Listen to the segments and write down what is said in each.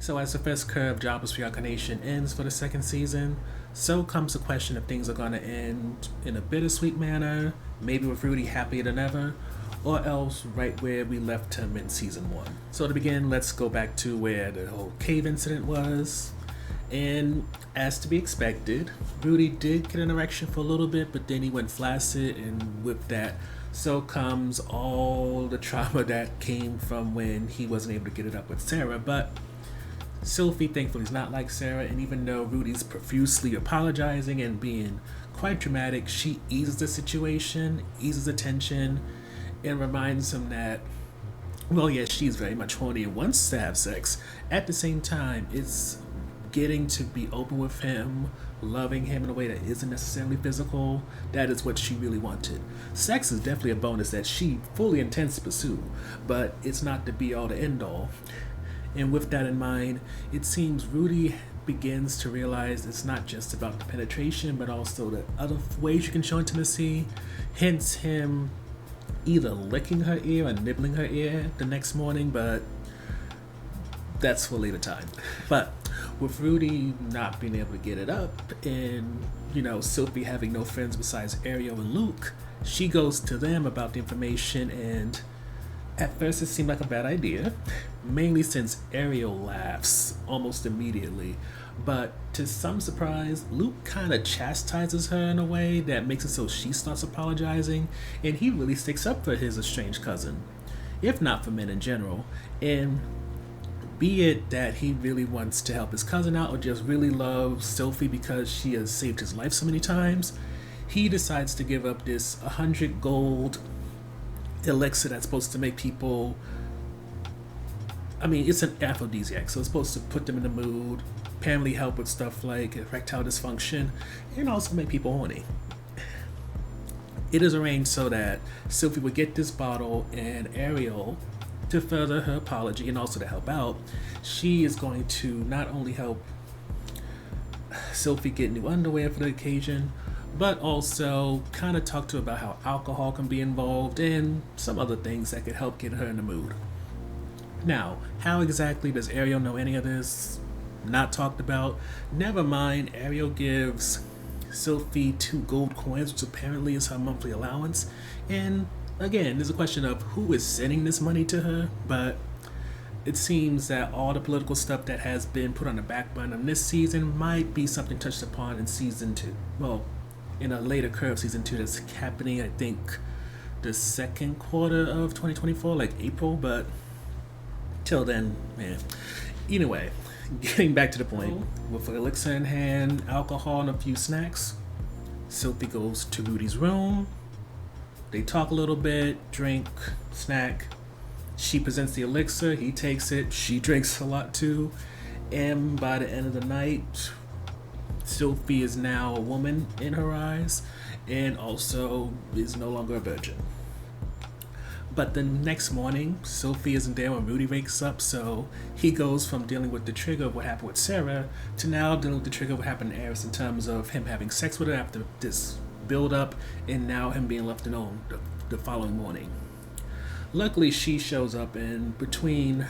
So as the first curve of Jobless Reincarnation ends for the second season, so comes the question if things are going to end in a bittersweet manner, maybe with Rudy happier than ever, or else right where we left him in season 1. So to begin, let's go back to where the whole cave incident was. And as to be expected, Rudy did get an erection for a little bit, but then he went flaccid, and with that, so comes all the trauma that came from when he wasn't able to get it up with Sarah. But Sylvie thankfully is not like Sarah, and even though Rudy's profusely apologizing and being quite dramatic, she eases the situation, eases the tension, and reminds him that, well, yes, she's very much horny and wants to have sex. At the same time, it's getting to be open with him, loving him in a way that isn't necessarily physical. That is what she really wanted. Sex is definitely a bonus that she fully intends to pursue, but it's not the be all to end all. And with that in mind, it seems Rudy begins to realize it's not just about the penetration, but also the other ways you can show intimacy. Hence him either licking her ear or nibbling her ear the next morning, but that's for later time. But with Rudy not being able to get it up, and Sylvie having no friends besides Ariel and Luke, she goes to them about the information, and at first it seemed like a bad idea, mainly since Ariel laughs almost immediately. But to some surprise, Luke kind of chastises her in a way that makes it so she starts apologizing, and he really sticks up for his estranged cousin, if not for men in general. And be it that he really wants to help his cousin out or just really loves Sophie because she has saved his life so many times, he decides to give up this 100 gold elixir that's supposed to make people, it's an aphrodisiac, so it's supposed to put them in the mood, apparently help with stuff like erectile dysfunction, and also make people horny. It is arranged so that Sophie would get this bottle, and Ariel, to further her apology and also to help out, she is going to not only help Sophie get new underwear for the occasion, but also kind of talk to her about how alcohol can be involved and some other things that could help get her in the mood. Now, how exactly does Ariel know any of this? Not talked about. Never mind, Ariel gives Sophie 2 gold coins, which apparently is her monthly allowance. And again, there's a question of who is sending this money to her, but it seems that all the political stuff that has been put on the back burner in this season might be something touched upon in season 2. Well, in a later curve season 2 that's happening, I think, the second quarter of 2024, like April, but till then, man. Anyway, getting back to the point, with elixir in hand, alcohol, and a few snacks, Sophie goes to Rudy's room. They talk a little bit, drink, snack. She presents the elixir, he takes it, she drinks a lot too, and by the end of the night, Sophie is now a woman in her eyes, and also is no longer a virgin. But the next morning, Sophie isn't there when Rudy wakes up, so he goes from dealing with the trigger of what happened with Sarah to now dealing with the trigger of what happened to Eris in terms of him having sex with her after this build up, and now him being left alone the following morning. Luckily, she shows up, and between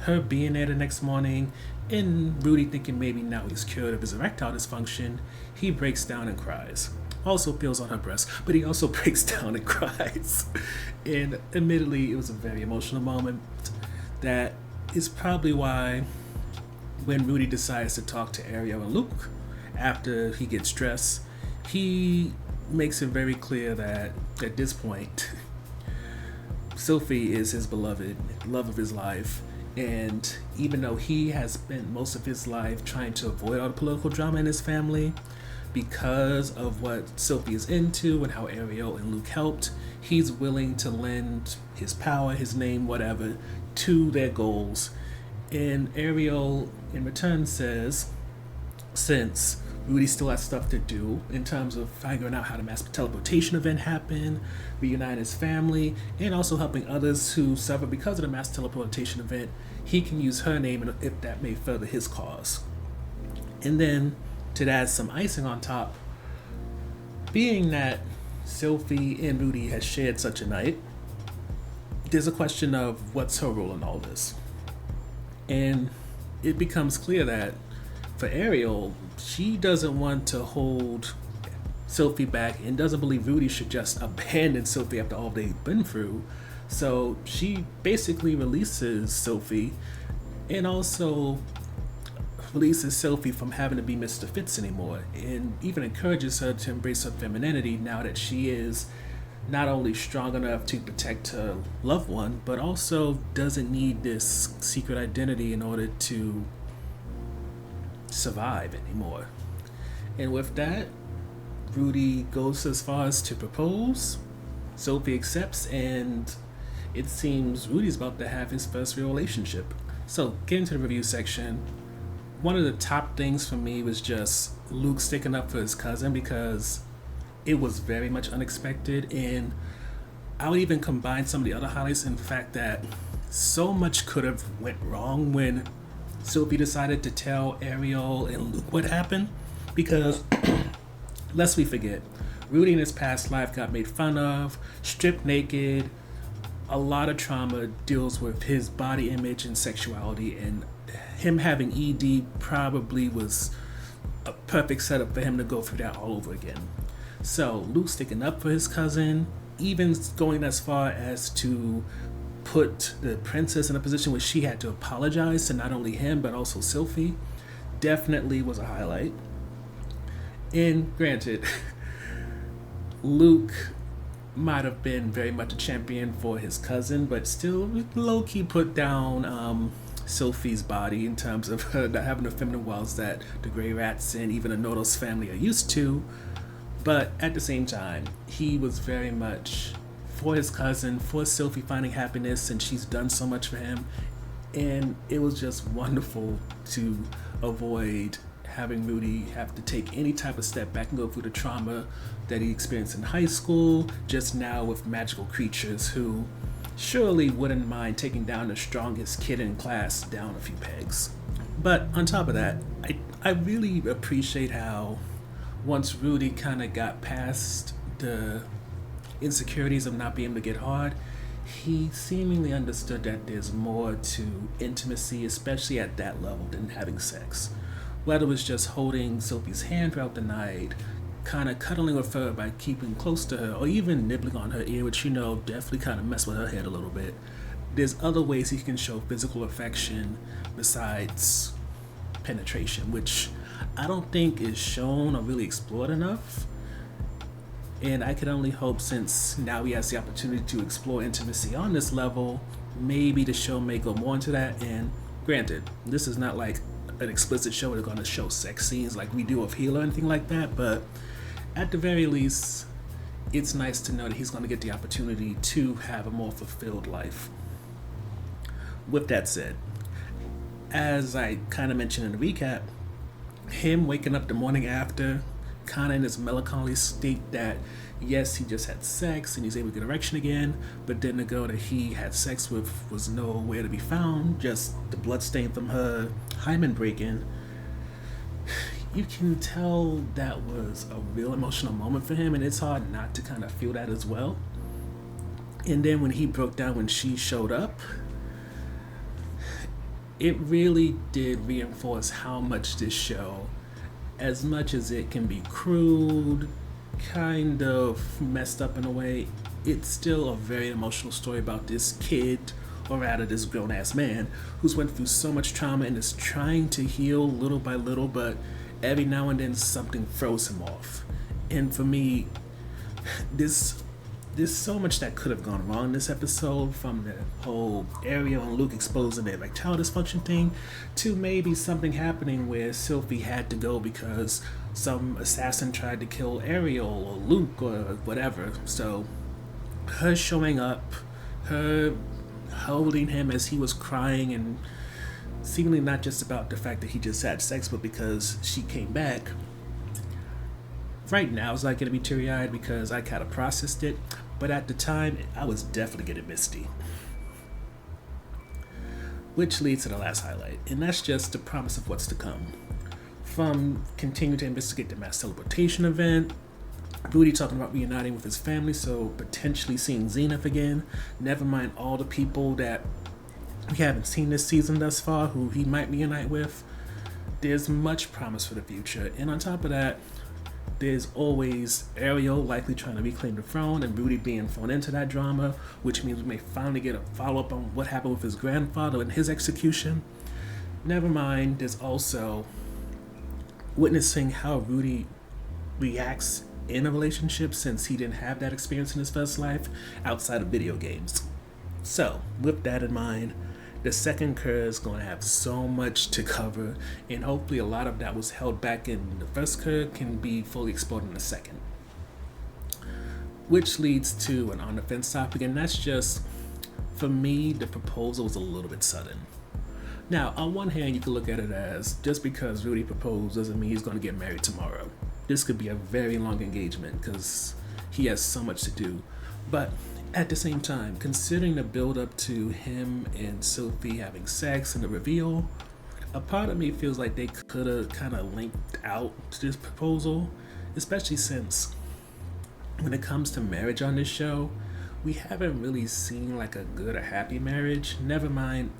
her being there the next morning and Rudy thinking maybe now he's cured of his erectile dysfunction, he breaks down and cries. Also feels on her breast, but he also breaks down and cries. And admittedly, it was a very emotional moment. That is probably why when Rudy decides to talk to Ariel and Luke after he gets dressed, he makes it very clear that at this point, Sophie is his beloved, love of his life. And even though he has spent most of his life trying to avoid all the political drama in his family, because of what Sophie is into and how Ariel and Luke helped, he's willing to lend his power, his name, whatever, to their goals. And Ariel, in return, says, since Rudy still has stuff to do in terms of figuring out how the mass teleportation event happened, reuniting his family, and also helping others who suffer because of the mass teleportation event, he can use her name if that may further his cause. And then, to add some icing on top, being that Sophie and Rudy has shared such a night, there's a question of what's her role in all this. And it becomes clear that for Ariel, she doesn't want to hold Sophie back and doesn't believe Rudy should just abandon Sophie after all they've been through. So she basically releases Sophie and also releases Sophie from having to be Mr. Fitz anymore and even encourages her to embrace her femininity now that she is not only strong enough to protect her loved one, but also doesn't need this secret identity in order to survive anymore. And with that, Rudy goes as far as to propose. Sophie accepts, and it seems Rudy's about to have his first real relationship. So, getting to the review section, one of the top things for me was just Luke sticking up for his cousin because it was very much unexpected, and I would even combine some of the other highlights in the fact that so much could have went wrong when Sophie decided to tell Ariel and Luke what happened, because lest we forget, Rudy in his past life got made fun of, stripped naked. A lot of trauma deals with his body image and sexuality, and him having ED probably was a perfect setup for him to go through that all over again. So Luke sticking up for his cousin, even going as far as to put the princess in a position where she had to apologize to not only him but also Sophie, definitely was a highlight. And granted, Luke might have been very much a champion for his cousin, but still low-key put down Sophie's body in terms of her not having the feminine wells that the Grey Rats and even the Nodos family are used to. But at the same time, he was very much for his cousin, for Sophie finding happiness, and she's done so much for him. And it was just wonderful to avoid having Rudy have to take any type of step back and go through the trauma that he experienced in high school, just now with magical creatures who surely wouldn't mind taking down the strongest kid in class down a few pegs. But on top of that, I really appreciate how once Rudy kind of got past the insecurities of not being able to get hard, he seemingly understood that there's more to intimacy, especially at that level, than having sex. Whether it was just holding Sophie's hand throughout the night, kind of cuddling with her by keeping close to her, or even nibbling on her ear, which definitely kind of messed with her head a little bit. There's other ways he can show physical affection besides penetration, which I don't think is shown or really explored enough. And I can only hope, since now he has the opportunity to explore intimacy on this level, maybe the show may go more into that. And granted, this is not like an explicit show where they're going to show sex scenes like we do with Heal or anything like that, but at the very least, it's nice to know that he's going to get the opportunity to have a more fulfilled life. With that said, as I kind of mentioned in the recap, him waking up the morning after, kind of in this melancholy state that, yes, he just had sex and he's able to get erection again, but then the girl that he had sex with was nowhere to be found, just the blood stain from her hymen breaking. You can tell that was a real emotional moment for him, and it's hard not to kind of feel that as well. And then when he broke down when she showed up, it really did reinforce how much this show, as much as it can be crude, kind of messed up in a way, it's still a very emotional story about this kid, or rather this grown-ass man, who's went through so much trauma and is trying to heal little by little, but every now and then something throws him off. And for me, there's so much that could have gone wrong in this episode, from the whole Ariel and Luke exposing their erectile dysfunction thing, to maybe something happening where Sophie had to go because some assassin tried to kill Ariel or Luke or whatever. So her showing up, her holding him as he was crying, and seemingly not just about the fact that he just had sex, but because she came back. Right now, it's like going to be teary-eyed because I kind of processed it, but at the time, I was definitely getting misty. Which leads to the last highlight, and that's just the promise of what's to come. From continuing to investigate the mass teleportation event, Rudy talking about reuniting with his family, so potentially seeing Zenith again, never mind all the people that we haven't seen this season thus far, who he might reunite with. There's much promise for the future, and on top of that, there's always Ariel likely trying to reclaim the throne and Rudy being thrown into that drama, which means we may finally get a follow-up on what happened with his grandfather and his execution. Never mind, there's also witnessing how Rudy reacts in a relationship since he didn't have that experience in his first life outside of video games. So, with that in mind, the second cour is going to have so much to cover, and hopefully a lot of that was held back in the first cour can be fully explored in the second. Which leads to an on the fence topic, and that's just, for me, the proposal was a little bit sudden. Now, on one hand, you can look at it as just because Rudy proposed doesn't mean he's going to get married tomorrow. This could be a very long engagement because he has so much to do. But at the same time, considering the build up to him and Sophie having sex and the reveal, a part of me feels like they could have kind of linked out to this proposal, especially since when it comes to marriage on this show, we haven't really seen like a good or happy marriage. Never mind,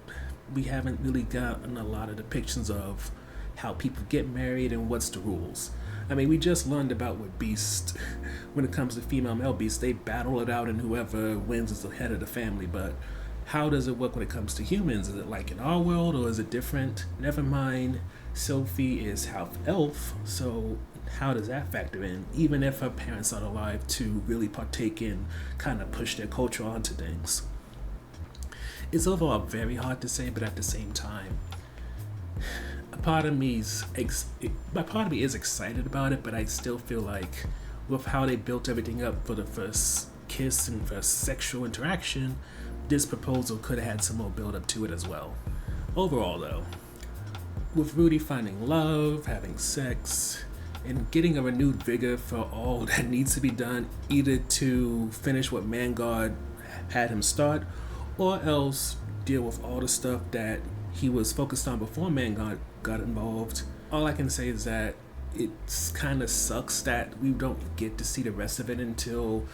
we haven't really gotten a lot of depictions of how people get married and what's the rules. I mean, we just learned about with Beast, when it comes to female male Beast, they battle it out and whoever wins is the head of the family, but how does it work when it comes to humans? Is it like in our world or is it different? Never mind, Sophie is half elf, so how does that factor in? Even if her parents aren't alive to really partake in, kind of push their culture onto things. It's overall very hard to say, but at the same time, part of me is excited about it, but I still feel like with how they built everything up for the first kiss and first sexual interaction, this proposal could have had some more build up to it as well. Overall though, with Rudy finding love, having sex, and getting a renewed vigor for all that needs to be done, either to finish what Vanguard had him start, or else deal with all the stuff that he was focused on before Vanguard got involved. All I can say is that it's kind of sucks that we don't get to see the rest of it until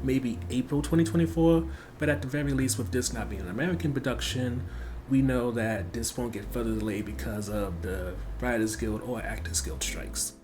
maybe April 2024, but at the very least, with this not being an American production, we know that this won't get further delayed because of the Writers Guild or Actors Guild strikes.